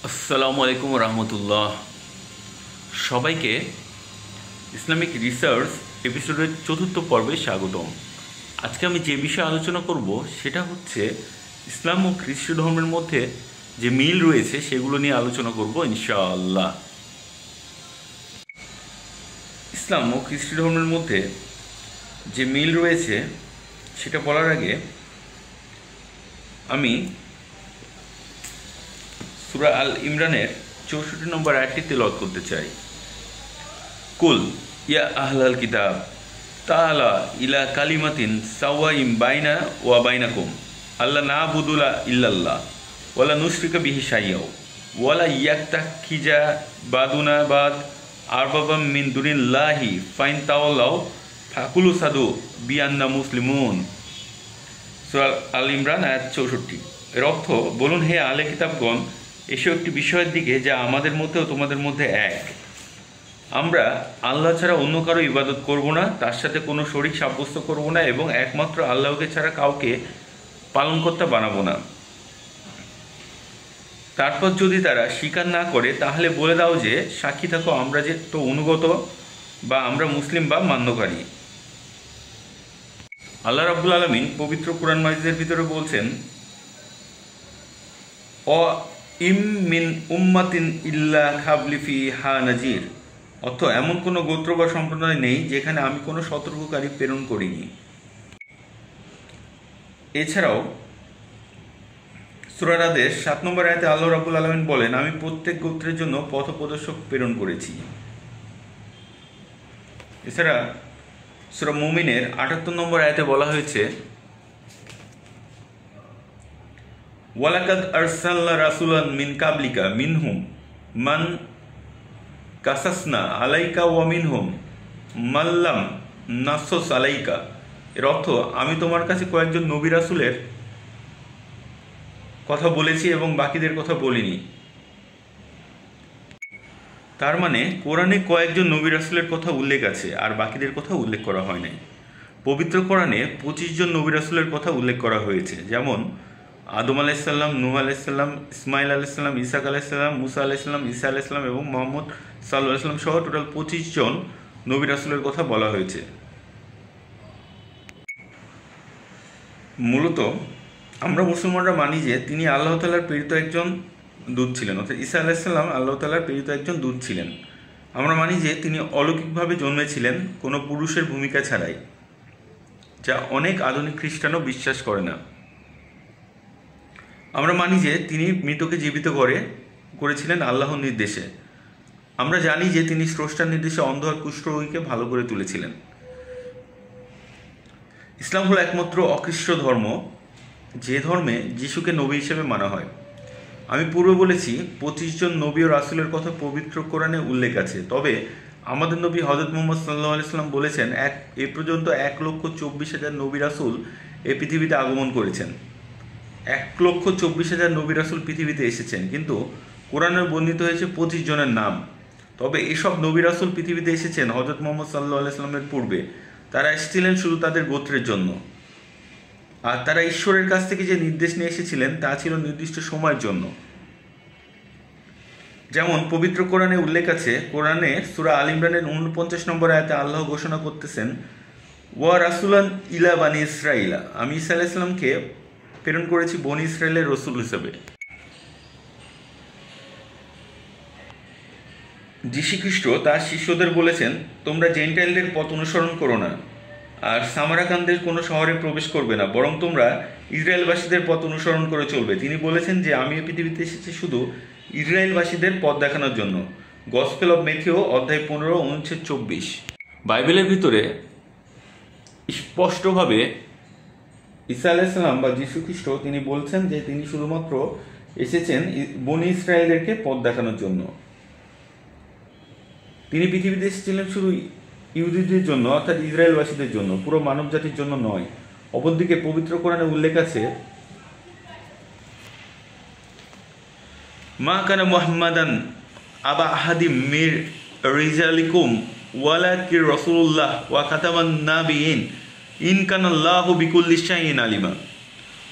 আসসালামু আলাইকুম রহমতুল্লাহ। সবাইকে ইসলামিক রিসার্চ এপিসোডের চতুর্থ পর্বে স্বাগতম। আজকে আমি যে বিষয়ে আলোচনা করব সেটা হচ্ছে ইসলাম ও খ্রিস্ট ধর্মের মধ্যে যে মিল রয়েছে সেগুলো নিয়ে আলোচনা করব ইনশাআল্লাহ। ইসলাম ও খ্রিস্ট ধর্মের মধ্যে যে মিল রয়েছে সেটা বলার আগে আমি সূরা আল ইমরানের 64 নম্বর আয়াতটি তেলাওয়াত করতে চাই। কুল ইয়া আহলাল কিতাব তাআলা ইলা কালিমাতিন সাওয়াইম বাইনা ওয়া বাইনাকুম আল্লা না'বুদুলা ইল্লাল্লাহ ওয়ালা নুশরিকা বিহি শাইআও ওয়ালা ইয়াত্তাখিজা বাদুনা বাদ আরবাবাম মিন দুনিল্লাহি ফাইন তাওয়াল্লাউ ফাকুলু সাদু বিআন্না মুসলিমুন। সূরা আল ইমরান আয়াত 64। এর অর্থ, বলুন হে আহলে কিতাবগণ, এসব একটি বিষয়ের দিকে যা আমাদের মধ্যে ও তোমাদের মধ্যে এক। আমরা আল্লাহ ছাড়া অন্য কারো ইবাদত করব না, তার সাথে কোনো শরীক সাব্যস্ত করব না এবং একমাত্র আল্লাহকে ছাড়া কাউকে পালনকর্তা বানাবো না। তারপর যদি তারা স্বীকার না করে তাহলে বলে দাও যে সাক্ষী থাকো আমরা যে তো অনুগত বা আমরা মুসলিম বা মান্যকারী। আল্লাহ রাব্বুল আলামিন পবিত্র কুরআন মাজিদের ভিতরে বলছেন, অ ইম মিন উম্মাতিন ইল্লা খাবলি ফিহা নাজির। অর্থ, এমন কোনো গোত্র বা সম্প্রদায় নেই যেখানে আমি কোনো সতর্ককারী প্রেরণ করিনি। এছাড়াও সূরা রাদের 7 নম্বর আয়াতে আল্লাহ রাব্বুল আলামিন বলেন, আমি প্রত্যেক গোত্রের জন্য পথপ্রদর্শক প্রেরণ করেছি। এছাড়া সূরা মুমিনের 78 নম্বর আয়াতে বলা হয়েছে, ওয়ালাকাদ আরসালনা রাসূলান মিন কাবলিকা মিনহুম মান কাসাসনা আলাইকা ওয়া মিনহুম মাল্লাম নাসস আলাইকা। এর অর্থ, আমি তোমার কাছে কয়েকজন নবী রাসূলের কথা বলেছি এবং বাকিদের কথা বলিনি। তার মানে কোরআনে কয়েকজন নবী রাসূলের কথা উল্লেখ আছে আর বাকিদের কথা উল্লেখ করা হয় নাই। পবিত্র কোরআনে 25 জন নবী রাসূলের কথা উল্লেখ করা হয়েছে, যেমন আদম আলাইসাল্লাম, নূহ আলাইসাল্লাম, ইসমাইল আলাইসাল্লাম, ইসাক আলাইসাল্লাম, মুসা আলাইসাল্লাম, ঈসা আলাইসাল্লাম এবং মুহাম্মদ সাল্লাল্লাহু আলাইহি ওয়াসাল্লাম সহ টোটাল 25 জন নবী রাসূলের কথা বলা হয়েছে। মূলত আমরা মুসলমানরা মানি যে তিনি আল্লাহ তাআলার প্রেরিত একজন দূত ছিলেন, অর্থাৎ ঈসা আলাইসাল্লাম আল্লাহ তাআলার প্রেরিত একজন দূত ছিলেন। আমরা মানি যে তিনি অলৌকিকভাবে জন্মেছিলেন কোনো পুরুষের ভূমিকা ছাড়াই, যা অনেক আধুনিক খ্রিস্টানও বিশ্বাস করে না। আমরা মানি যে তিনি মৃতকে জীবিত করেছিলেন আল্লাহর নির্দেশে। আমরা জানি যে তিনি স্রষ্টার নির্দেশে অন্ধ আর কুষ্ঠরোগীকে ভালো করে তুলেছিলেন। ইসলাম হলো একমাত্র অখ্রিস্ট ধর্ম যে ধর্মে যিশুকে নবী হিসেবে মানা হয়। আমি পূর্বে বলেছি 25 জন নবী ও রাসূলের কথা পবিত্র কোরআনে উল্লেখ আছে, তবে আমাদের নবী হযরত মুহাম্মদ সাল্লাল্লাহু আলাইহি ওয়াসাল্লাম বলেছেন এ পর্যন্ত 1,24,000 নবী রাসূল এই পৃথিবীতে আগমন করেছেন। 1,24,000 নবী রাসূল পৃথিবীতে এসেছেন, কিন্তু কোরআনে বর্ণিত হয়েছে 25 জনের নাম। তবে এসব নবী রাসূল পৃথিবীতে এসেছেন হযরত মুহাম্মদ সাল্লাল্লাহু আলাইহি ওয়াসাল্লামের পূর্বে। তারা এসেছিলেন শুধু তাদের গোত্রের জন্য, আর তারা ঈশ্বরের কাছ থেকে যে নির্দেশ নিয়ে এসেছিলেন তা ছিল নির্দিষ্ট সময়ের জন্য। যেমন পবিত্র কোরআনে উল্লেখ আছে, কোরআনে সূরা আল ইমরানের 49 নম্বর আয়াতে আল্লাহ ঘোষণা করতেছেন, ওয়া রাসূলান ইলা বানি ইসরাঈলা, আমি ঈসা আলাইহিস সালামকে প্রেরণ করেছি বনি ইসরায়েলের রসুল হিসেবে। যীশু খ্রিস্ট তার শিষ্যদের বলেছেন, তোমরা জেন্টাইলদের পথ অনুসরণ করো না আর সামারাকানদের কোনো শহরে প্রবেশ করবে না, বরং তোমরা ইসরায়েলবাসীদের পথ অনুসরণ করে চলবে। তিনি বলেছেন যে আমি এই পৃথিবীতে এসেছি শুধু ইসরায়েলবাসীদের পথ দেখানোর জন্য। গসপেল অব ম্যাথিউ অধ্যায় 15 অনুচ্ছেদ 24। বাইবেলের ভিতরে স্পষ্টভাবে ঈসা আলাইহিস সালাম বা যীশু খ্রিস্ট তিনি বলছেন যে তিনি শুধুমাত্র এসেছেন বনি ইসরায়েলদেরকে পথ দেখানোর জন্য। তিনি পৃথিবীতে এসেছিলেন শুধু ইহুদিদের জন্য, অর্থাৎ ইসরায়েলবাসীদের জন্য, পুরো মানব জাতির জন্য নয়। অপরদিকে পবিত্র কোরআনে উল্লেখ আছে, মা কানা মুহাম্মাদান আবা আহাদিম মির রিজালিকুম ওয়ালাকিন রাসূলুল্লাহ ওয়া খাতামান নাবিয়িন ইন কানাল্লাহু বিকুল্লি শাইইন আলিমা।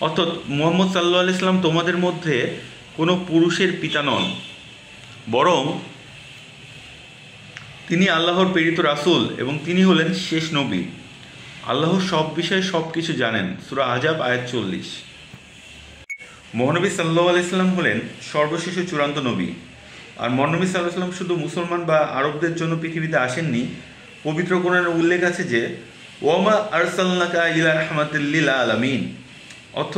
অর্থাৎ মুহাম্মদ সাল্লাল্লাহু আলাইহি ওয়াসাল্লাম তোমাদের মধ্যে কোনো পুরুষের পিতা নন, বরং তিনি আল্লাহর প্রেরিত রাসূল এবং তিনি হলেন শেষ নবী। আল্লাহ সব বিষয়ে সব কিছু জানেন। সূরা আহজাব আয়াত 40। মহানবী সাল্লাল্লাহু আলাইহি সাল্লাম হলেন সর্বশেষ ও চূড়ান্ত নবী। আর মহানবী সাল্লাল্লাহু আলাইহি সাল্লাম শুধু মুসলমান বা আরবদের জন্য পৃথিবীতে আসেননি। পবিত্র কোরআনে উল্লেখ আছে যে ওয়ামা আরসালনাকা ইলা রাহমাতাল লিল আলামিন, অর্থ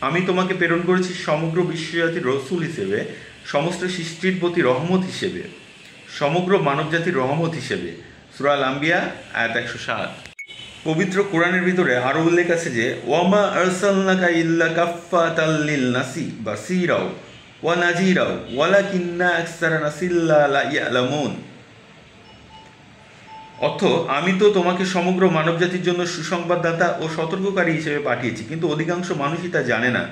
আমি তোমাকে প্রেরণ করেছি সমগ্র বিশ্বজাতির রসুল হিসেবে, সমস্ত সৃষ্টির প্রতি রহমত হিসেবে, সমগ্র মানবজাতির রহমত হিসেবে। সূরা আল আম্বিয়া আয়াত 107। পবিত্র কোরআনের ভিতরে আরও উল্লেখ আছে যে ওয়ামা আরসালনাকা ইল্লা কাফফাতাল লিন নাসি বাসীরাও ওয়া নাযীরাও ওয়ালাকিন্না আকসারা নাসি লা ইয়ালামুন, অর্থ আমি তো তোমাকে সমগ্র মানবজাতির জন্য সুসংবাদদাতা ও সতর্ককারী হিসেবে পাঠিয়েছি, কিন্তু অধিকাংশ মানুষই তা জানে না।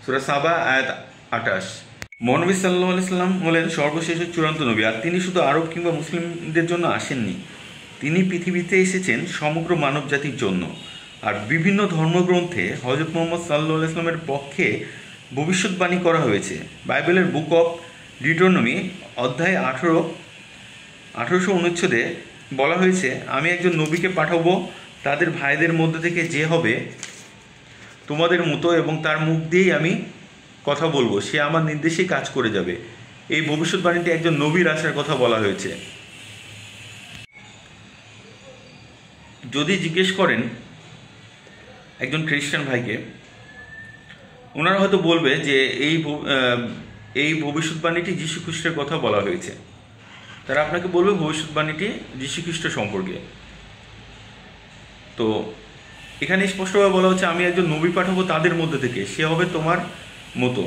সূরা সাবা আয়াত 28। মহানবী সাল্লাল্লাহু আলাইহি সাল্লাম হলেন সর্বশেষ ও চূড়ান্ত নবী। আর তিনি শুধু আরব কিংবা মুসলিমদের জন্য আসেননি, তিনি পৃথিবীতে এসেছেন সমগ্র মানবজাতির জন্য। আর বিভিন্ন ধর্মগ্রন্থে হযরত মুহাম্মদ সাল্লাল্লাহু আলাইহি সাল্লামের পক্ষে ভবিষ্যৎবাণী করা হয়েছে। বাইবেলের বুক অফ ডিউটেরোনমি অধ্যায় 18 অনুচ্ছেদে বলা হয়েছে, আমি একজন নবীকে পাঠাবো তাদের ভাইদের মধ্যে থেকে, যে হবে তোমাদের মতো এবং তার মুখ দিয়েই আমি কথা বলবো, সে আমার নির্দেশেই কাজ করে যাবে। এই ভবিষ্যৎবাণীতে একজন নবীর আসার কথা বলা হয়েছে। যদি জিজ্ঞেস করেন একজন খ্রিস্টান ভাইকে, ওনারা হয়তো বলবে যে এই ভবিষ্যৎবাণীটি যীশু খ্রিস্টের কথা বলা হয়েছে। তারা আপনাকে বলবে ভবিষ্যৎবাণীটি যীশু খ্রিস্ট সম্পর্কে। তো এখানে স্পষ্টভাবে বলা হচ্ছে, আমি একজন নবী পাঠাবো তাদের মধ্যে থেকে, সে হবে তোমার মতো,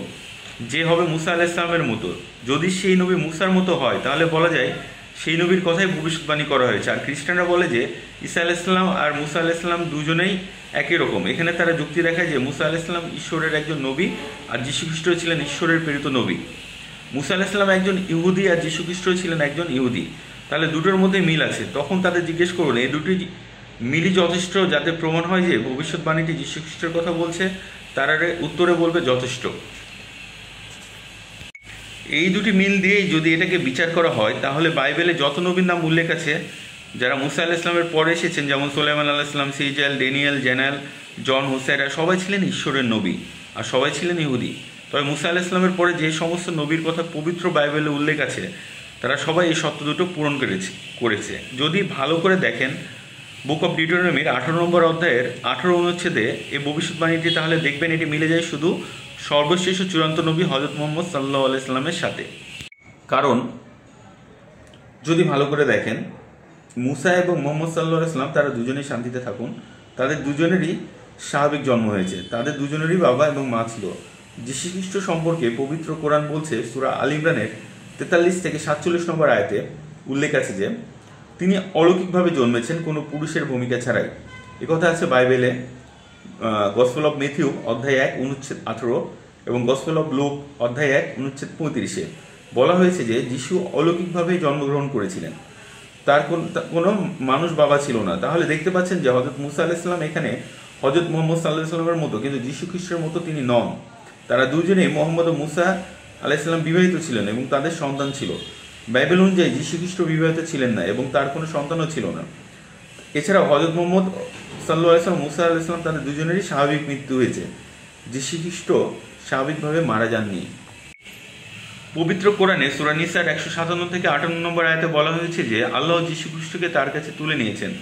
যে হবে মুসা আলাইহিস সালামের মতো। যদি সেই নবী মুসার মতো হয় তাহলে বলা যায় সেই নবীর কথাই ভবিষ্যৎবাণী করা হয়েছে। আর খ্রিস্টানরা বলে যে ঈসা আলাইহিস সালাম আর মুসা আলাইহিস সালাম দুজনেই একই রকম। এখানে তারা যুক্তি দেখায় যে মুসা আলাইহিস সালাম ঈশ্বরের একজন নবী আর যীশু খ্রিস্ট ছিলেন ঈশ্বরের প্রেরিত নবী। মুসা আলাইহিস সালাম একজন ইহুদি আর যীশু খ্রিস্ট ছিলেন একজন ইহুদি, তাহলে দুটোর মধ্যে মিল আছে। তখন তাদের জিজ্ঞেস করুন, এই দুটি মিলই যথেষ্ট যাতে প্রমাণ হয় যে ভবিষ্যৎবাণীটি যীশু খ্রিস্টের কথা বলছে? তারা উত্তরে বলবে যথেষ্ট। এই দুটি মিল দিয়েই যদি এটাকে বিচার করা হয়, তাহলে বাইবেলে যত নবীর নাম উল্লেখ আছে যারা মুসা আলাইহিস সালামের পরে এসেছেন, যেমন সুলাইমান আলাইহিস সালাম, সিজাল, ড্যানিয়েল, জেনাল, জন, হোসেরা, সবাই ছিলেন ঈশ্বরের নবী আর সবাই ছিলেন ইহুদি। তবে মুসা আলাইহিস সালামের পরে যে সমস্ত নবীর কথা পবিত্র বাইবেলে উল্লেখ আছে, তারা সবাই এই সত্য দুটো পূরণ করেছে। যদি ভালো করে দেখেন বুক অফ ডিউটেরোনমির 18 নম্বর অধ্যায়ের 18 অনুচ্ছেদে এই ভবিষ্যৎবাণীটি, তাহলে দেখবেন এটি মিলে যায় শুধু সর্বশেষ ও চূড়ান্ত নবী হযরত মুহাম্মদ সাল্লাল্লাহু আলাইহি সাল্লামের সাথে। কারণ যদি ভালো করে দেখেন, মুসা এবং মুহাম্মদ সাল্লাল্লাহু আলাইহি সাল্লাম তারা দুজনেই শান্তিতে থাকুন। তাদের দুজনেরই স্বাভাবিক জন্ম হয়েছে, তাদের দুজনেরই বাবা এবং মা ছিল। যীশু খ্রিস্ট সম্পর্কে পবিত্র কোরআন বলছে, সূরা আল ইমরানের 43 থেকে 47 নম্বর আয়াতে উল্লেখ আছে যে তিনি অলৌকিকভাবে জন্মেছেন কোনো পুরুষের ভূমিকা ছাড়াই। একথা আছে বাইবেলে গসপেল অফ ম্যাথিউ অধ্যায় 1 অনুচ্ছেদ 18 এবং গসপেল অফ লুক অধ্যায় 1 অনুচ্ছেদ 35-এ বলা হয়েছে যে যিশু অলৌকিকভাবে জন্মগ্রহণ করেছিলেন, তার কোনো মানুষ বাবা ছিল না। তাহলে দেখতে পাচ্ছেন যে হযরত মুসা আলাইহিস সালাম এখানে হযরত মুহাম্মদ সাল্লাল্লাহু আলাইহি সাল্লামের মতো, কিন্তু যীশু খ্রিস্টের মতো তিনি নন। তারা দুজনেই মুহাম্মদ ও মুসা আলাইহিস সালাম বিবাহিত ছিলেন এবং তাদের সন্তান ছিল। বাইবেল অনুযায়ী যীশু খ্রিস্ট বিবাহিত ছিলেন না এবং তার কোনো সন্তানও ছিল না। এছাড়াও হযরত মুহাম্মদ সাল্লাল্লাহু আলাইহি সাল্লাম, মুসা আলাইহিস সালাম, তাদের দুজনেরই স্বাভাবিক মৃত্যু হয়েছে। যীশু খ্রিস্ট স্বাভাবিকভাবে মারা যাননি। পবিত্র কোরআনে সূরা নিসার 157 থেকে 58 নম্বর আয়াতে বলা হয়েছে যে আল্লাহ যীশু খ্রিস্টকে তার কাছে তুলে নিয়েছেন,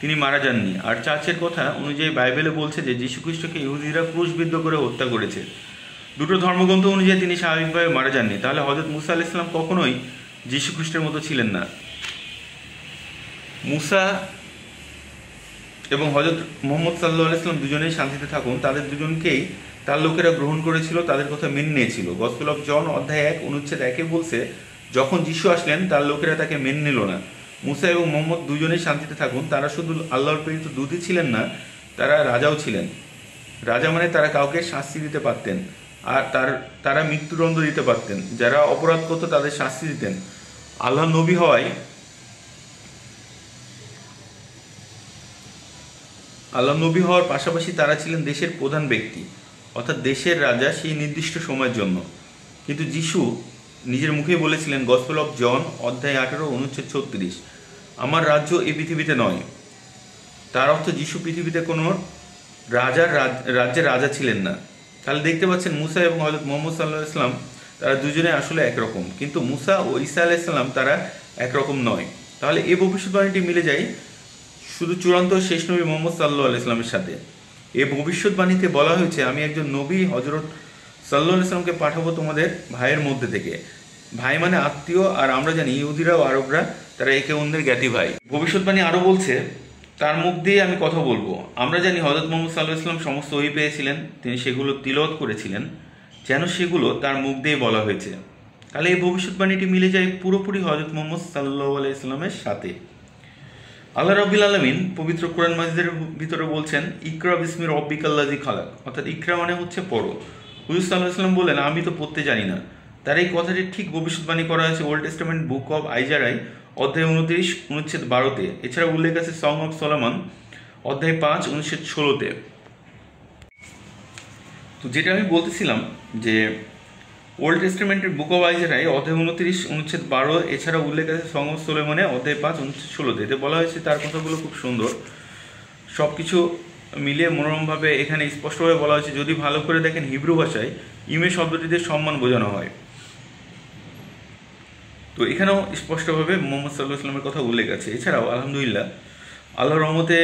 তিনি মারা যাননি। আর চার্চের কথা অনুযায়ী বাইবেলে বলছে যে যীশু খ্রিস্টকে ইহুদিরা ক্রুশবিদ্ধ করে হত্যা করেছে। দুটো ধর্মগ্রন্থ অনুযায়ী তিনি স্বাভাবিকভাবে মারা যাননি। তাহলে হযরত মুসা আলাইহিস সালাম কখনোই যীশু খ্রিস্টের মতো ছিলেন না। মুসা এবং হযরত মুহাম্মদ সাল্লাল্লাহু আলাইহি সাল্লাম দুজনেই শান্তিতে থাকুন, তাদের দুজনকেই তার লোকেরা গ্রহণ করেছিল, তাদের কথা মেনে নিয়েছিল। গসপেল অফ জন অধ্যায় 1 অনুচ্ছেদ 1-এ বলছে, যখন যিশু আসলেন তার লোকেরা তাকে মেনে নিল না। মুসা এবং মুহাম্মদ দুজনেই শান্তিতে থাকুন, তারা শুধু আল্লাহর প্রেরিত দূতই ছিলেন না, তারা রাজাও ছিলেন। রাজা মানে তারা কাউকে শাস্তি দিতে পারতেন, আর তারা মৃত্যুদণ্ড দিতে পারতেন। যারা অপরাধ করত তাদের শাস্তি দিতেন। আল্লাহ নবী হওয়ায় হওয়ার পাশাপাশি তারা ছিলেন দেশের প্রধান ব্যক্তি, অর্থাৎ দেশের রাজা সেই নির্দিষ্ট সময়ের জন্য। কিন্তু যিশু নিজের মুখেই বলেছিলেন, গসপেল অফ জন অধ্যায় 18 অনুচ্ছেদ 36, আমার রাজ্য এই পৃথিবীতে নয়। তার অর্থ যিশু পৃথিবীতে কোনো রাজ্যের রাজা ছিলেন না। তাহলে দেখতে পাচ্ছেন মুসা এবং হযরত মুহাম্মদ সাল্লাল্লাহু আলাইহি ওয়াসাল্লাম তারা দুজনে আসলে একরকম, কিন্তু মুসা ও ঈসা আলাইহিস সালাম তারা একরকম নয়। তাহলে এই ভবিষ্যৎবাণীটি মিলে যায় শুধু চূড়ান্ত শেষ নবী মুহাম্মদ সাল্লাল্লাহু আলাইহি ওয়াসাল্লামের সাথে। এই ভবিষ্যৎবাণীতে বলা হয়েছে, আমি একজন নবী হযরত সাল্লাল্লাহু আলাইহি ওয়াসাল্লামকে পাঠাবো তোমাদের ভাইয়ের মধ্যে থেকে। ভাই মানে আত্মীয়, আর আমরা জানি ইহুদিরা ও আরবরা তারা একে অন্যের জ্ঞাতি ভাই। ভবিষ্যৎবাণী আরও বলছে, তার মুখ দিয়ে আমি কথা বলবো। আমরা জানি হযরত মুহাম্মদ সাল্লাল্লাহু আলাইহি ওয়াসাল্লাম সমস্ত ওহী পেয়েছিলেন, তিনি সেগুলো তিলাওয়াত করেছিলেন, যেন সেগুলো তার মুখ দিয়ে বলা হয়েছে। তাহলে এই ভবিষ্যৎবাণীটি মিলে যায় পুরোপুরি হযরত মুহাম্মদ সাল্লাল্লাহু আলাইহি ওয়াসাল্লামের সাথে। আল্লাহ রাব্বুল আলামিন পবিত্র কোরআন মাজিদের ভিতরে বলছেন, ইকরা বিসমি রব্বিকাল্লাযী খালাক, অর্থাৎ ইকরা মানে হচ্ছে পড়ো। হুজুর সাল্লাল্লাহু আলাইহি ওয়াসাল্লাম বলেন, আমি তো পড়তে জানি না। তার এই কথাটি ঠিক ভবিষ্যৎবাণী করা হয়েছে ওল্ড টেস্টামেন্ট বুক অব আইজারায় অধ্যায় 29 অনুচ্ছেদ 12-তে। এছাড়া উল্লেখ আছে সং অফ সলোমন অধ্যায় 5 অনুচ্ছেদ 16-তে। তো যেটা আমি বলতেছিলাম যে ওল্ড টেস্টামেন্টের বুক অব আইজারায় অধ্যায় 29 অনুচ্ছেদ 12, এছাড়া উল্লেখ আছে সং অফ সলোমনে অধ্যায় 5 অনুচ্ছেদ 16-তে। এতে বলা হয়েছে, তার কথাগুলো খুব সুন্দর, সব কিছু মিলিয়ে মনোরমভাবে এখানে স্পষ্টভাবে বলা হয়েছে। যদি ভালো করে দেখেন, হিব্রু ভাষায় ইমে শব্দটিতে সম্মান বোঝানো হয়। তো এখানেও স্পষ্টভাবে মুহাম্মদ সাল্লাল্লাহু আলাইহি ওয়াসাল্লামের কথা উল্লেখ আছে। এছাড়াও আলহামদুলিল্লাহ আল্লাহর রহমতে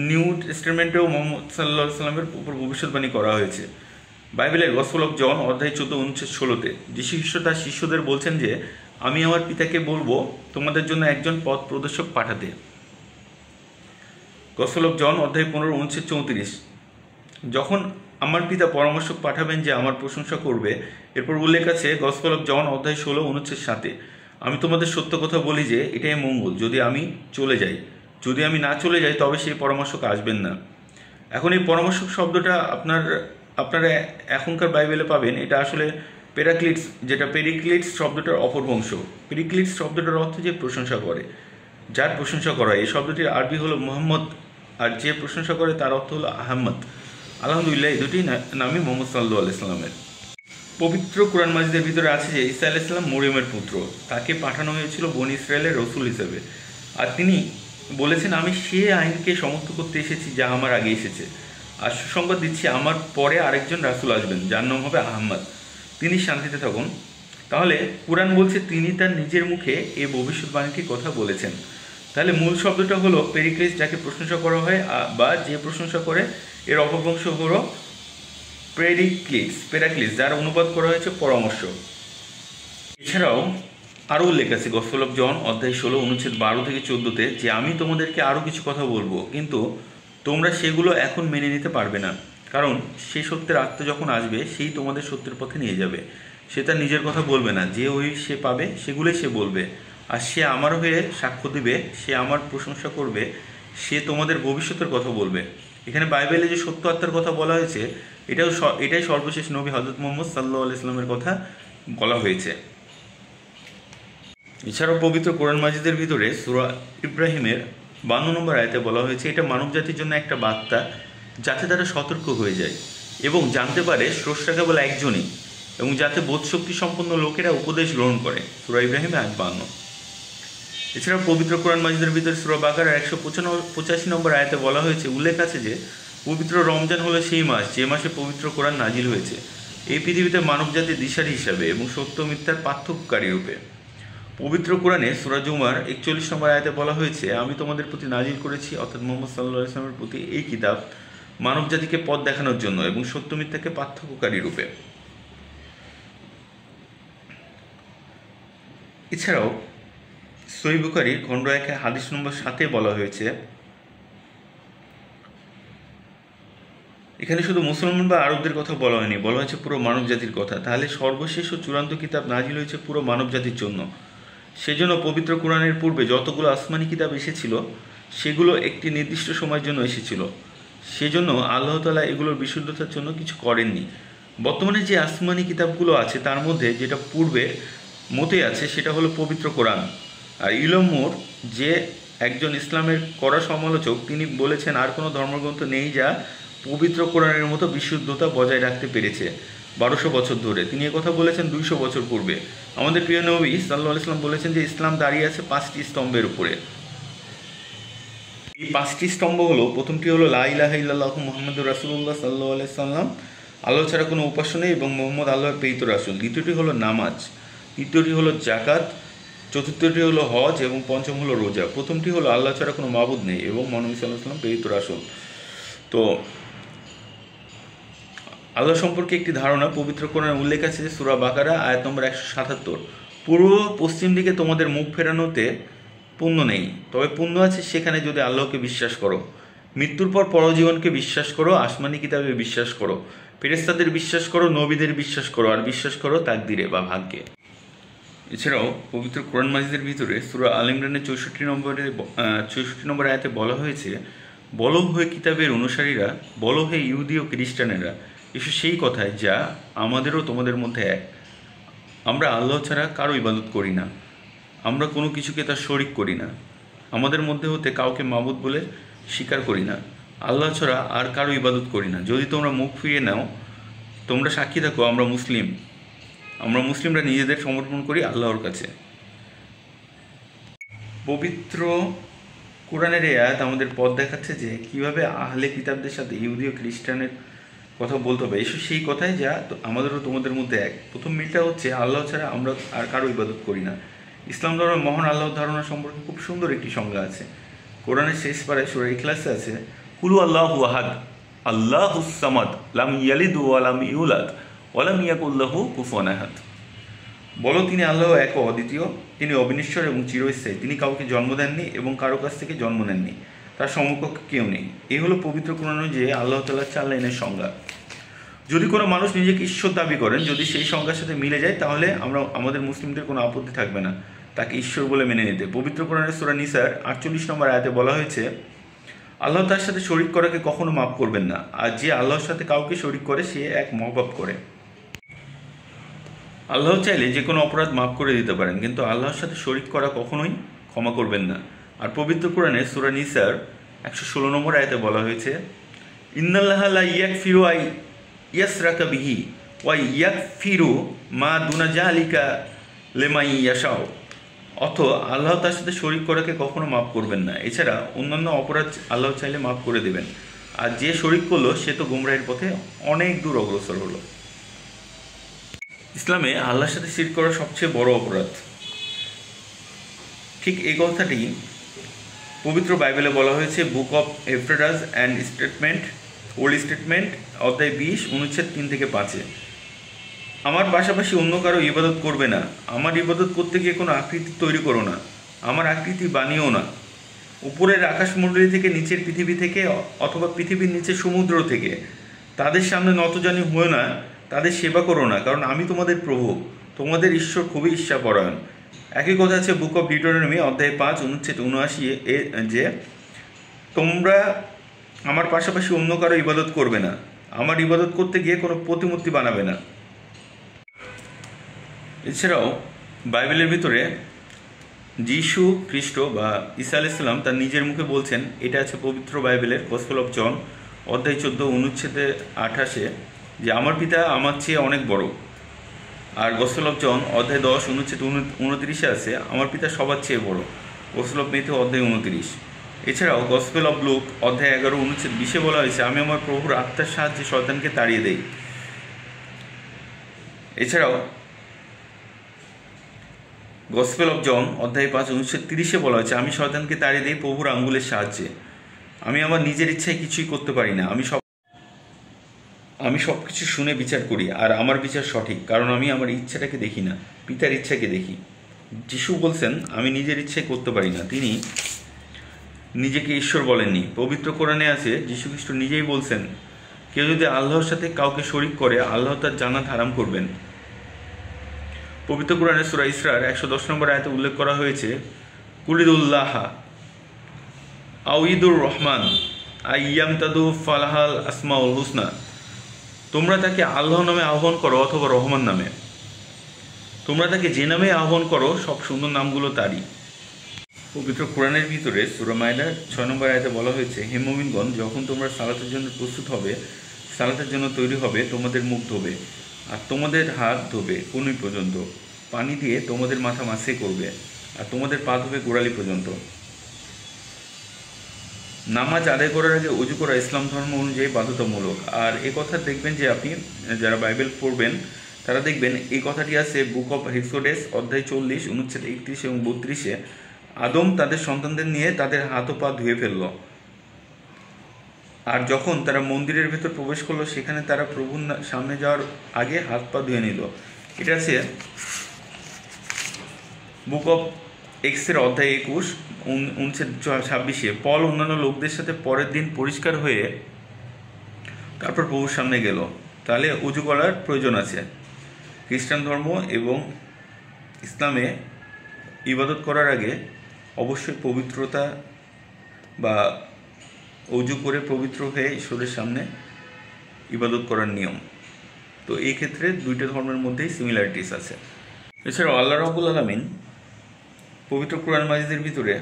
নিউ টেস্টামেন্টেও মুহাম্মদ সাল্লাল্লাহু আলাইহি ওয়াসাল্লামের উপর ভবিষ্যৎবাণী করা হয়েছে। বাইবেলের গসপেল অফ জন অধ্যায় 14 অনুচ্ছেদ 16-তে যিশু খ্রিস্ট তার শিষ্যদের বলছেন যে, আমি আমার পিতাকে বলবো তোমাদের জন্য একজন পথ প্রদর্শক পাঠাতে। গসপেল অফ জন অধ্যায় 15 অনুচ্ছেদ 34, যখন আমার পিতা পরামর্শক পাঠাবেন যে আমার প্রশংসা করবে। এরপর উল্লেখ আছে গসপেল অফ জন অধ্যায় 16 অনুচ্ছেদ 7, আমি তোমাদের সত্য কথা বলি যে এটাই মঙ্গল যদি আমি চলে যাই। যদি আমি না চলে যাই তবে সেই পরামর্শক আসবেন না। এখন এই পরামর্শক শব্দটা আপনারা এখনকার বাইবেলে পাবেন। এটা আসলে পেরাক্লিটস, যেটা পেরিক্লিটস শব্দটার অপভ্রংশ। পেরিক্লিটস শব্দটার অর্থ যে প্রশংসা করে, যার প্রশংসা করা। এই শব্দটির আরবি হলো মুহাম্মদ, আর যে প্রশংসা করে তার অর্থ হলো আহমদ। আলহামদুলিল্লাহ এই দুটি নামই মুহাম্মদ সাল্লাল্লাহু আলাইহি ওয়াসাল্লামের। পবিত্র কোরআন মাজিদের ভিতরে আছে যে ঈসা আলাইহিস সালাম মরিয়মের পুত্র, তাকে পাঠানো হয়েছিল বনী ইসরায়েলের রসুল হিসেবে। আর তিনি বলেছেন, আমি সে আইনকে সমর্থ করতে এসেছি যা আমার আগে এসেছে, আর সুসংবাদ দিচ্ছি আমার পরে আরেকজন রাসূল আসবেন যার নাম হবে আহমদ, তিনি শান্তিতে থাকুন। তাহলে কোরআন বলছে তিনি তার নিজের মুখে এই ভবিষ্যৎবাণীটির কথা বলেছেন। তাহলে মূল শব্দটা হলো পেরিক্লিস, যাকে প্রশংসা করা হয় বা যে প্রশংসা করে, এর অপভ্রংশ হলো পেরাক্লিস, যার অনুবাদ করা হয়েছে পরামর্শ। এছাড়াও আরও উল্লেখ আছে গসপেল অফ জন অধ্যায় 16 অনুচ্ছেদ 12 থেকে 14-তে যে, আমি তোমাদেরকে আরও কিছু কথা বলবো, কিন্তু তোমরা সেগুলো এখন মেনে নিতে পারবে না, কারণ সেই সত্যের আত্মা যখন আসবে সেই তোমাদের সত্যের পথে নিয়ে যাবে। সে তার নিজের কথা বলবে না, যে ওই সে পাবে সেগুলোই সে বলবে, আর সে আমার হয়ে সাক্ষ্য দিবে, সে আমার প্রশংসা করবে, সে তোমাদের ভবিষ্যতের কথা বলবে। এখানে বাইবেলে যে সত্য আত্মার কথা বলা হয়েছে, এটাই সর্বশেষ নবী হযরত মুহাম্মদ সাল্লাল্লাহু আলাইহি ওয়াসাল্লামের কথা বলা হয়েছে। এছাড়াও পবিত্র কোরআন মাজিদের ভিতরে সূরা ইব্রাহিমের 52 নম্বর আয়াতে বলা হয়েছে, এটা মানব জাতির জন্য একটা বার্তা, যাতে তারা সতর্ক হয়ে যায় এবং জানতে পারে স্রষ্টা কেবল একজনই, এবং যাতে বোধশক্তি সম্পন্ন লোকেরা উপদেশ গ্রহণ করে। সূরা ইব্রাহিম 52। এছাড়াও পবিত্র কোরআন মাজিদের ভিতরে সূরা বাকারার 185 নম্বর আয়াতে বলা হয়েছে, উল্লেখ আছে যে পবিত্র রমজান হলো সেই মাস যে মাসে পবিত্র কোরআন নাজিল হয়েছে এই পৃথিবীতে মানবজাতির দিশারি হিসাবে এবং সত্য মিথ্যার পার্থক্যকারী রূপে। পবিত্র কোরআনে সূরা জুমার 41 নম্বর আয়াতে বলা হয়েছে, আমি তোমাদের প্রতি নাজিল করেছি, অর্থাৎ মুহাম্মদ সাল্লাল্লাহু আলাইহি ওয়াসাল্লামের প্রতি এই কিতাব মানবজাতিকে পথ দেখানোর জন্য এবং সত্য মিথ্যাকে পার্থক্যকারী রূপে। এছাড়াও সহিহ বুখারীর খণ্ড 1 হাদিস নম্বর 7-এ বলা হয়েছে, এখানে শুধু মুসলমান বা আরবদের কথা বলা হয়নি, বলা হয়েছে পুরো মানব জাতির কথা। তাহলে সর্বশেষ ও চূড়ান্ত কিতাব নাজিল হয়েছে পুরো মানব জাতির জন্য। সেজন্য পবিত্র কোরআনের পূর্বে যতগুলো আসমানি কিতাব এসেছিল সেগুলো একটি নির্দিষ্ট সময়ের জন্য এসেছিল। সেজন্য আল্লাহ তাআলা এগুলোর বিশুদ্ধতার জন্য কিছু করেননি। বর্তমানে যে আসমানি কিতাবগুলো আছে তার মধ্যে যেটা পূর্বে মতে আছে সেটা হলো পবিত্র কোরআন। আর ইলম মুর, যে একজন ইসলামের কড়া সমালোচক, তিনি বলেছেন আর কোনো ধর্মগ্রন্থ নেই যা পবিত্র কোরআনের মতো বিশুদ্ধতা বজায় রাখতে পেরেছে। 1200 বছর ধরে। তিনি কথা বলেছেন 200 বছর পূর্বে। আমাদের প্রিয় নবী সাল্লাল্লাহু আলাইহি ওয়াসাল্লাম বলেছেন যে ইসলাম দাঁড়িয়ে আছে 5টি স্তম্ভের উপরে। এই 5টি স্তম্ভ হলো, প্রথমটি হলো লা ইলাহা ইল্লাল্লাহু মুহাম্মাদুর রাসূলুল্লাহ সাল্লাল্লাহু আলাইহি সাল্লাম, আল্লাহ ছাড়া কোনো উপাস্য নেই এবং মুহাম্মদ আল্লাহর প্রেরিত রাসূল। দ্বিতীয়টি হলো নামাজ, তৃতীয়টি হলো যাকাত, চতুর্থটি হলো হজ এবং পঞ্চম হলো রোজা। প্রথমটি হলো আল্লাহ ছাড়া কোনো মাবুদ নেই এবং মহানবী সাল্লাল্লাহু আলাইহি ওয়াসাল্লাম প্রেরিত রাসূল। তো আল্লাহ সম্পর্কে একটি ধারণা পবিত্র কোরআনে উল্লেখ আছে যে সূরা বাকারা আয়াত নম্বর 177, পূর্ব পশ্চিম দিকে তোমাদের মুখ ফেরানোতে পুণ্য নেই, তবে পুণ্য আছে সেখানে যদি আল্লাহকে বিশ্বাস করো, মৃত্যুর পর পরজীবনকে বিশ্বাস করো, আসমানি কিতাবে বিশ্বাস করো, ফেরেশতাদের বিশ্বাস করো, নবীদের বিশ্বাস করো, আর বিশ্বাস করো তাকদিরে বা ভাগ্যে। এছাড়াও পবিত্র কোরআন মাজিদের ভিতরে সূরা আল ইমরানের 64 নম্বর আয়াতে বলা হয়েছে, বলো হে কিতাবের অনুসারীরা, বলো হে ইহুদি ও খ্রিস্টানেরা, এসো সেই কথায় যা আমাদেরও তোমাদের মধ্যে এক। আমরা আল্লাহ ছাড়া কারো ইবাদত করি না, আমরা কোনো কিছুকে তার শরিক করি না, আমাদের মধ্যে হতে কাউকে মাবুদ বলে স্বীকার করি না, আল্লাহ ছাড়া আর কারো ইবাদত করি না। যদি তোমরা মুখ ফিরিয়ে নাও, তোমরা সাক্ষী থাকো আমরা মুসলিমরা নিজেদের সমর্পণ করি আল্লাহর কাছে। পবিত্র কোরআনের এই আয়াত আমাদের পথ দেখাচ্ছে যে কিভাবে আহলে কিতাবদের সাথে ইহুদি ও খ্রিস্টানের কথা বলতে হবে। এসব সেই কথাই যা আমাদেরও তোমাদের মধ্যে এক। প্রথম মিলটা হচ্ছে আল্লাহ ছাড়া আমরা আর কারো ইবাদত করি না। ইসলাম ধর্মের মহান আল্লাহর ধারণা সম্পর্কে খুব সুন্দর একটি সংজ্ঞা আছে। কোরআনের শেষ পারায় সূরা ইখলাসে আছে, কুলু আল্লাহু আহাদ আল্লাহুস সামাদ লাম ইয়ালিদ ওয়া লাম ইউলাদ ওয়া লাম ইয়াকুল লাহু কুফুয়ান আহাদ। বলো তিনি আল্লাহ এক ও অদ্বিতীয়, তিনি অবিনশ্বর এবং চিরস্থায়ী, তিনি কাউকে জন্ম দেননি এবং কারো কাছ থেকে জন্ম নেননি, তার সমকক্ষ কেউ নেই। এই হলো পবিত্র কোরআন অনুযায়ী আল্লাহ তাআলার 4 লাইনের সংজ্ঞা। যদি কোনো মানুষ নিজেকে ঈশ্বর দাবি করেন, যদি সেই সংজ্ঞার সাথে মিলে যায়, তাহলে আমাদের মুসলিমদের কোনো আপত্তি থাকবে না তাকে ঈশ্বর বলে মেনে নিতে। পবিত্র কোরআনের সূরা নিসার 48 নম্বর আয়াতে বলা হয়েছে, আল্লাহ তার সাথে শরিক করাকে কখনো মাফ করবেন না, আর যে আল্লাহর সাথে কাউকে শরিক করে সে এক মহাপাপ করে। আল্লাহ চাইলে যে কোনো অপরাধ মাফ করে দিতে পারেন, কিন্তু আল্লাহর সাথে শরিক করা কখনোই ক্ষমা করবেন না। আর পবিত্র কোরআনে সূরা নিসার 116 নম্বর আয়াতে বলা হয়েছে, ইন্নাল্লাহা লা ইয়াগফিরু আন ইয়াশরাকা বিহি ওয়া ইয়াগফিরু মা দুনা যালিকা লিমান ইয়াশাউ। আল্লাহ তার সাথে শরিক করাকে কখনো মাফ করবেন না। এছাড়া অন্যান্য অপরাধ আল্লাহ চাইলে মাফ করে দেবেন। আর যে শরিক করলো সে তো গুমরাহির পথে অনেক দূর অগ্রসর হলো। ইসলামে আল্লাহর সাথে শিরক করা সবচেয়ে বড় অপরাধ। ঠিক এই কথাটি পবিত্র বাইবেলে বলা হয়েছে বুক অফ এফ্রেডাস অ্যান্ড ওল্ড স্টেটমেন্ট অধ্যায় 20 অনুচ্ছেদ 3 থেকে 5। আমার পাশাপাশি অন্য কারো ইবাদত করবে না, আমার ইবাদত করতে গিয়ে কোনো আকৃতি তৈরি করো না, আমার আকৃতি বানিও না। উপরের আকাশমণ্ডলী থেকে, নিচের পৃথিবী থেকে, অথবা পৃথিবীর নিচে সমুদ্র থেকে তাদের সামনে নতজানি হয়েও না, তাদের সেবা করো না, কারণ আমি তোমাদের প্রভু, তোমাদের ঈশ্বর খুবই ঈর্ষাপরায়ণ। একই কথা আছে বুক অফ ডিউটেরোনমি অধ্যায় 5 অনুচ্ছেদ 79 যে তোমরা আমার পাশাপাশি অন্য কারো ইবাদত করবে না, আমার ইবাদত করতে গিয়ে কোনো প্রতিমূর্তি বানাবে না। এছাড়াও বাইবেলের ভিতরে যিশু খ্রিস্ট বা ঈসা আলাইহিস সালাম তার নিজের মুখে বলছেন, এটা আছে পবিত্র বাইবেলের গসপেল অফ জন অধ্যায় 14 অনুচ্ছেদে 28 যে আমার পিতা আমার চেয়ে অনেক বড়। আর গসপেল অফ জন অধ্যায় 10 অনুচ্ছেদ 29 আছে আমার পিতা সবার চেয়ে বড়। গসপেল অফ মেথিউ অধ্যায় 29। এছাড়াও গসপেল অফ লুক অধ্যায় 11 অনুচ্ছেদ 20 বলা হয়েছে, আমি আমার প্রভুর আত্মার সাহায্যে শয়তানকে তাড়িয়ে দেই। এছাড়াও গসপেল অফ জন অধ্যায় 5 অনুচ্ছেদ 30 বলা হয়েছে, আমি শয়তানকে তাড়িয়ে দেই প্রভুর আঙ্গুলের সাহায্যে। আমি আমার নিজের ইচ্ছায় কিছুই করতে পারি না, আমি সব কিছু শুনে বিচার করি, আর আমার বিচার সঠিক, কারণ আমি আমার ইচ্ছাটাকে দেখি না, পিতার ইচ্ছাকে দেখি। যিশু বলছেন আমি নিজের ইচ্ছায় করতে পারি না, তিনি নিজেকে ঈশ্বর বলেননি। পবিত্র কোরআনে আছে যিশু খ্রিস্ট নিজেই বলছেন, কেউ যদি আল্লাহর সাথে কাউকে শরিক করে আল্লাহ তার জান্নাত হারাম করবেন। পবিত্র কোরআনে সূরা ইসরার 110 নম্বর আয়াতে উল্লেখ করা হয়েছে, কুলিদুল্লাহ আউইদুর রহমান আইয়ামতাদু ফালাহাল আসমাউল হুসনা। তোমরা তাকে আল্লাহ নামে আহ্বান করো অথবা রহমান নামে, তোমরা তাকে যে নামে আহ্বান করো সব সুন্দর নামগুলো তারই। পবিত্র কোরআনের ভিতরে সূরা মাইদার 6 নম্বর আয়াতে বলা হয়েছে, হে মুমিনগণ, যখন তোমরা সালাতের জন্য প্রস্তুত হবে, সালাতের জন্য তৈরি হবে, তোমাদের মুখ ধোবে আর তোমাদের হাত ধোবে কনুই পর্যন্ত, পানি দিয়ে তোমাদের মাথা মাসে করবে, আর তোমাদের পা ধোবে গোড়ালি পর্যন্ত। নামাজ আদায় করার আগে অজু করা ইসলাম ধর্ম অনুযায়ী বাধ্যতামূলক। আর এই কথা দেখবেন যে আপনি যারা বাইবেল পড়বেন তারা দেখবেন এই কথাটি আছে বুক অফ হেক্সোডেস অধ্যায় 40 অনুচ্ছেদ 31 এবং 32-এ। আদম তাদের সন্তানদের নিয়ে তাদের হাত ও পা ধুয়ে ফেলল, আর যখন তারা মন্দিরের ভেতর প্রবেশ করলো সেখানে তারা প্রভুর সামনে যাওয়ার আগে হাত পা ধুয়ে নিল। এটা আছে বুক অফ এক্সের অধ্যায় 21 অনুচ্ছেদ 26-এ। পল অন্যান্য লোকদের সাথে পরের দিন পরিষ্কার হয়ে তারপর প্রভুর সামনে গেল। তাহলে উজু করার প্রয়োজন আছে। খ্রিস্টান ধর্ম এবং ইসলামে ইবাদত করার আগে অবশ্যই পবিত্রতা বা উজু করে পবিত্র হয়ে ঈশ্বরের সামনে ইবাদত করার নিয়ম। তো এই ক্ষেত্রে দুইটা ধর্মের মধ্যেই সিমিলারিটিস আছে। এছাড়াও আল্লাহ রাব্বুল আলামিন পবিত্র কোরআন মাজিদের ভিতরে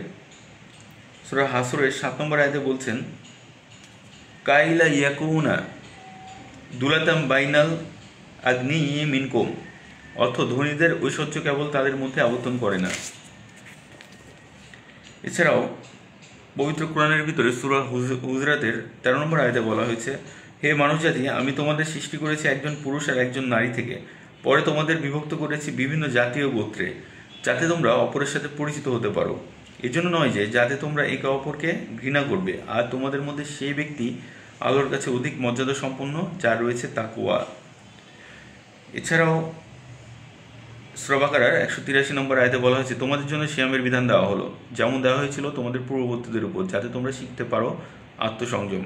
সূরা হাসরের 7 নম্বর আয়াতে বলছেন, কাইলা ইয়াকুনা দুলাতাম বাইনাল আগ্নি মিনকুম, অর্থ ধনীদের ঐশ্বর্য কেবল তাদের মধ্যে আবর্তন করে না। এছাড়াও পবিত্র কোরআনের ভিতরে সূরা হুজরাতের 13 নম্বর আয়াতে বলা হয়েছে, হে মানুষজাতি, আমি তোমাদের সৃষ্টি করেছি একজন পুরুষ আর একজন নারী থেকে, পরে তোমাদের বিভক্ত করেছি বিভিন্ন জাতীয় গোত্রে, যাতে তোমরা অপরের সাথে পরিচিত হতে পারো। এজন্য নয় যে যাতে তোমরা একে অপরকে ঘৃণা করবে, আর তোমাদের মধ্যে সেই ব্যক্তি আল্লাহর কাছে অধিক মর্যাদা সম্পন্ন যার রয়েছে তাকওয়া। এছাড়াও সূরা বাকারার 183 নম্বর আয়াতে বলা হয়েছে, তোমাদের জন্য সিয়ামের বিধান দেওয়া হলো, যেমন দেওয়া হয়েছিল তোমাদের পূর্ববর্তীদের উপর, যাতে তোমরা শিখতে পারো আত্মসংযম।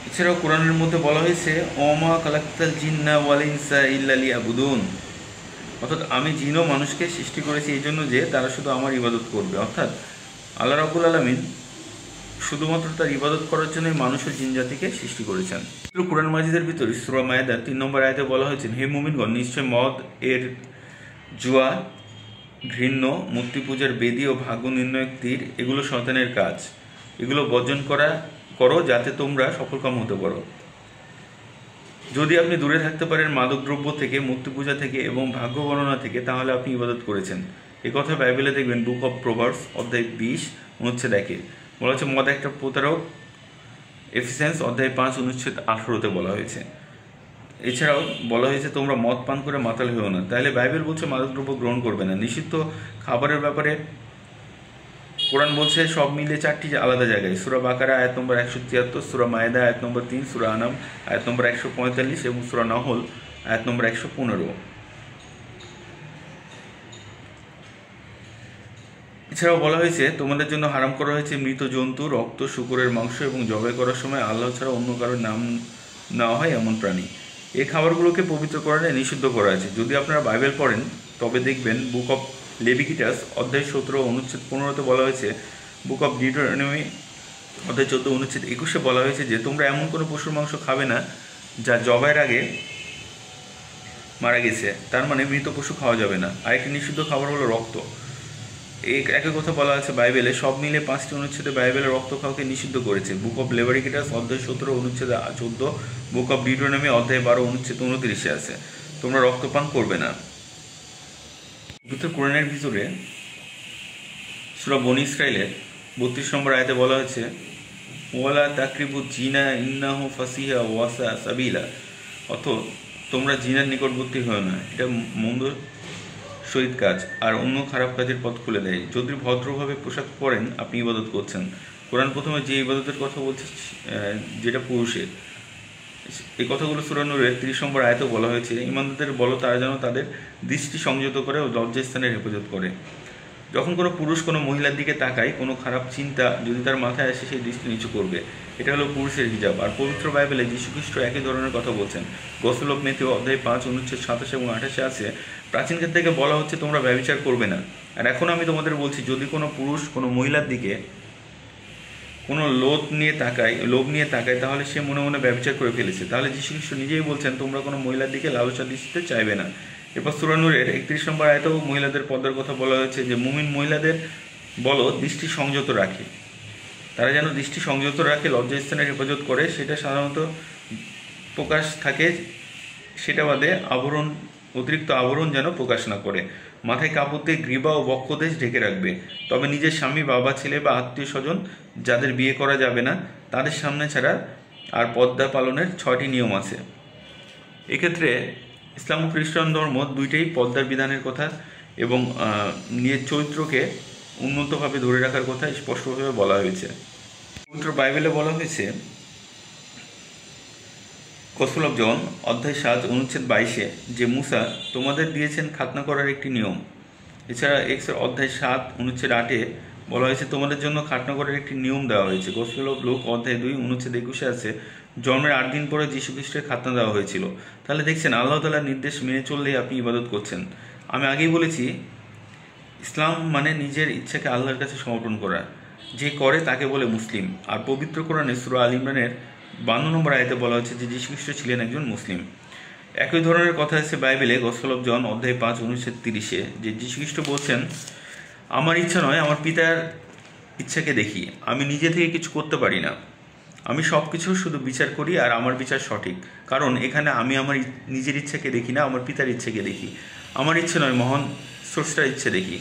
এছাড়াও কোরআনের মধ্যে বলা হয়েছে, ওমা খালাকতাল জিন্না ওয়াল ইনসা ইল্লা লিয়াবুদুন, অর্থাৎ আমি জিন ও মানুষকে সৃষ্টি করেছি এই জন্য যে তারা শুধু আমার ইবাদত করবে। অর্থাৎ আল্লাহ রাব্বুল আলামিন শুধুমাত্র তার ইবাদত করার জন্য মানুষ ও জিন জাতিকে সৃষ্টি করেছেন। কোরআন মাজিদের ভিতরে সূরা মায়েদার 3 নম্বর আয়াতে বলা হয়েছে, হে মুমিনগণ, নিশ্চয় মদ, এর জুয়া, ঘৃণ্য, মূর্তি পূজার বেদী ও ভাগ্য নির্ণয়ক তীর এগুলো শয়তানের কাজ, এগুলো বর্জন করো যাতে তোমরা সফলকাম হতে পারো। যদি আপনি দূরে থাকতে পারেন মাদকদ্রব্য থেকে, মূর্তি পূজা থেকে এবং ভাগ্য গণনা থেকে, তাহলে আপনি ইবাদত করেছেন। এ কথা বাইবেলে দেখবেন বুক অফ প্রভার্বস অধ্যায় 20 অনুচ্ছেদ 1-এ বলা হচ্ছে, মদ একটা প্রতারক, এফিসিয়েন্স অধ্যায় 5 অনুচ্ছেদ 18-তে বলা হয়েছে। এছাড়াও বলা হয়েছে তোমরা মদ পান করে মাতাল হয়েও না। তাহলে বাইবেল বলছে মাদকদ্রব্য গ্রহণ করবে না। নিষিদ্ধ খাবারের ব্যাপারে কোরআন বলছে সব মিলে 4টি আলাদা জায়গায়, সূরা বাকারা আয়াত নম্বর 173, সূরা মায়েদা আয়াত নম্বর 3, সূরা আনাম আয়াত নম্বর 145 এবং সূরা নহল আয়াত নম্বর 115। এছাড়াও বলা হয়েছে তোমাদের জন্য হারাম করা হয়েছে মৃত জন্তু, রক্ত, শূকরের মাংস এবং জবাই করার সময় আল্লাহ ছাড়া অন্য কারোর নাম নেওয়া হয় এমন প্রাণী। এই খাবারগুলোকে পবিত্র করানো নিষিদ্ধ করা আছে। যদি আপনারা বাইবেল পড়েন তবে দেখবেন বুক অফ লেভিটিকাস অধ্যায় 17 অনুচ্ছেদ 15-তে বলা হয়েছে, বুক অফ ডিউটেরোনমি অধ্যায় 14 অনুচ্ছেদ 21-এ বলা হয়েছে যে তোমরা এমন কোনো পশুর মাংস খাবে না যা জবাইয়ের আগে মারা গেছে, তার মানে মৃত পশু খাওয়া যাবে না। আরেকটি নিষিদ্ধ খাবার হলো রক্ত। একই কথা বলা আছে বাইবেলে, সব মিলে 5টি অনুচ্ছেদে বাইবেলে রক্ত খাওয়াকে নিষিদ্ধ করেছে। বুক অফ লেভিটিকাস অধ্যায় 17 অনুচ্ছেদ 14, বুক অফ ডিউটেরোনমি অধ্যায় 12 অনুচ্ছেদ 29-এ আছে তোমরা রক্তপান করবে না। পবিত্র কোরআনের ভিতরে সূরা বনী ইসরাইলের 32 নম্বর আয়াতে বলা হয়েছে, ওয়ালা তাকরিবু জিনা ইন্নাহু ফাসিহা ওয়াসা সাবিলা, অর্থ তোমরা জিনার নিকটবর্তী হয় না, এটা মন্দ শহীদ কাজ আর অন্য খারাপ কাজের পথ খুলে দেয়। যদি ভদ্রভাবে পোশাক পরেন আপনি ইবাদত করছেন। কোরআন প্রথমে যে ইবাদতের কথা বলছে যেটা পুরুষের, এই কথাগুলো সূরা নূরের 30 নম্বর আয়াতে বলা হয়েছে, ঈমানদারদের বলো তারা যেন তাদের দৃষ্টি সংযত করে ও লজ্জাস্থানের হেফাজত করে। যখন কোনো পুরুষ কোনো মহিলার দিকে তাকায়, কোনো খারাপ চিন্তা যদি তার মাথায় আসে, সেই দৃষ্টি নিচু করবে। এটা হলো পুরুষের হিজাব। আর পবিত্র বাইবেলে যীশুখ্রিস্ট একই ধরনের কথা বলছেন। গসপেল অফ ম্যাথিউ অধ্যায় 5 অনুচ্ছেদ 27 এবং 28-এ আছে, প্রাচীনকাল থেকে বলা হচ্ছে তোমরা ব্যভিচার করবে না। আর এখন আমি তোমাদের বলছি, যদি কোনো পুরুষ কোনো মহিলার দিকে কোনো লোভ নিয়ে তাকায় তাহলে সে মনে মনে ব্যভিচার করে ফেলেছে। তাহলে যীশুখ্রিস্ট নিজেই বলছেন তোমরা কোনো মহিলার দিকে লালসা দৃষ্টিতে চাইবে না। এরপর সূরা নূরের 31 নম্বর আয়াতেও মহিলাদের পর্দার কথা বলা হয়েছে যে মুমিন মহিলাদের বলো দৃষ্টি সংযত রাখে, তারা যেন দৃষ্টি সংযত রাখে, লজ্জাস্থানের হেফাজত করে। সেটা সাধারণত প্রকাশ থাকে সেটা বাদে অতিরিক্ত আবরণ যেন প্রকাশ না করে। মাথায় কাপড় দিয়ে গ্রীবা ও বক্ষদেশ ঢেকে রাখবে। তবে নিজের স্বামী, বাবা, ছেলে বা আত্মীয় স্বজন যাদের বিয়ে করা যাবে না তাদের সামনে ছাড়া আর পর্দা পালনের 6টি নিয়ম আছে। এক্ষেত্রে ইসলাম ও খ্রিস্টান ধর্ম দুইটাই পর্দার বিধানের কথা এবং নিজের চরিত্রকে উন্নতভাবে ধরে রাখার কথা স্পষ্টভাবে বলা হয়েছে। পবিত্র বাইবেলে বলা হয়েছে, গসপেল অফ জন অধ্যায় 7 অনুচ্ছেদ 22 যে মুসা তোমাদের দিয়েছেন খাতনা করার একটি নিয়ম। এছাড়া অধ্যায় 7 অনুচ্ছেদ 8 বলা হয়েছে তোমাদের জন্য খাতনা করার একটি নিয়ম দেওয়া হয়েছে। গসপেল অফ লুক অধ্যায় 2 অনুচ্ছেদ 21 আছে জন্মের 8 দিন পরে যীশু খ্রিস্টের খাতনা দেওয়া হয়েছিল। তাহলে দেখছেন আল্লাহ তাআলার নির্দেশ মেনে চললেই আপনি ইবাদত করছেন। আমি আগেই বলেছি, ইসলাম মানে নিজের ইচ্ছাকে আল্লাহর কাছে সমর্পণ করা। যে করে তাকে বলে মুসলিম। আর পবিত্র কোরআনে সূরা আল ইমরানের 52 নম্বর আয়াতে বলা হচ্ছে যে যীশু খ্রিস্ট ছিলেন একজন মুসলিম। একই ধরনের কথা আছে বাইবেলে গসপেল অফ জন অধ্যায় 5 অনুচ্ছেদ 30 যে যীশু খ্রিস্ট বলছেন, আমার ইচ্ছা নয়, আমার পিতার ইচ্ছাকে দেখি। আমি নিজে থেকে কিছু করতে পারি না। আমি সব কিছু শুধু বিচার করি আর আমার বিচার সঠিক। কারণ এখানে আমি আমার নিজের ইচ্ছাকে দেখি না, আমার পিতার ইচ্ছাকে দেখি। আমার ইচ্ছে নয়, মহান স্রষ্টার ইচ্ছে দেখি।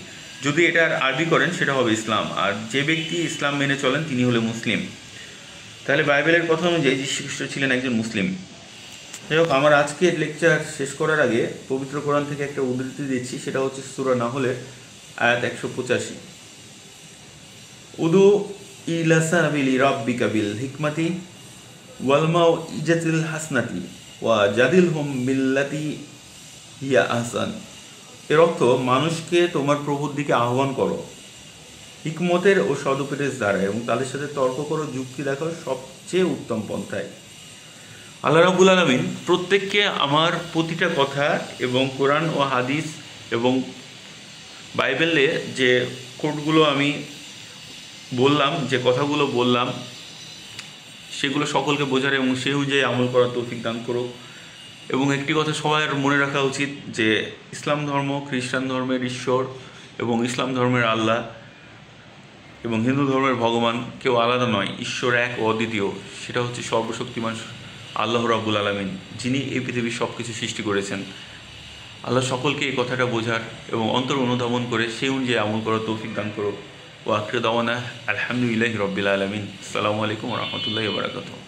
যদি এটার আরবি করেন সেটা হবে ইসলাম। আর যে ব্যক্তি ইসলাম মেনে চলেন তিনি হলেন মুসলিম। তাহলে বাইবেলের কথা অনুযায়ী যীশু খ্রিস্ট ছিলেন একজন মুসলিম। যাই হোক, আমার আজকের লেকচার শেষ করার আগে পবিত্র কোরআন থেকে একটা উদ্ধৃতি দিচ্ছি। সেটা হচ্ছে সূরা নাহলের আয়াত 185। উদু ইলা সাবিলি রাব্বিকা বিল হিকমাতি ওয়াল মাউইজাতিল হাসনাতি ওয়া জাদিলহুম বিল্লাতি হিয়া আহসান। এর অর্থ, মানুষকে তোমার প্রভুর দিকে আহ্বান করো হিকমতের ও সদুপদেশ দ্বারা এবং তাদের সাথে তর্ক করো যুক্তি দেখাও সবচেয়ে উত্তম পন্থায়। আল্লাহ রাব্বুল আলামিন প্রত্যেককে আমার প্রতিটা কথা এবং কোরআন ও হাদিস এবং বাইবেলে যে কোটগুলো আমি বললাম, যে কথাগুলো বললাম, সেগুলো সকলকে বোঝার এবং সেই অনুযায়ী আমল করার তৌফিক দান করুক। এবং একটি কথা সবার মনে রাখা উচিত যে ইসলাম ধর্ম খ্রিস্টান ধর্মের ঈশ্বর এবং ইসলাম ধর্মের আল্লাহ এবং হিন্দু ধর্মের ভগবান কেউ আলাদা নয়। ঈশ্বর এক ও অদ্বিতীয়। সেটা হচ্ছে সর্বশক্তিমান আল্লাহ রাব্বুল আলামিন, যিনি এই পৃথিবীর সব কিছু সৃষ্টি করেছেন। আল্লাহ সকলকে এই কথাটা বোঝার এবং অন্তর অনুধাবন করে সেই অনুযায়ী আমল করার তৌফিক দান করুক। ওয়া আখিরু দাওয়ানা আলহামদুলিল্লাহি রাব্বিল আলামিন। আসসালামু আলাইকুম ওয়া রাহমাতুল্লাহি ওয়া বারাকাতুহু।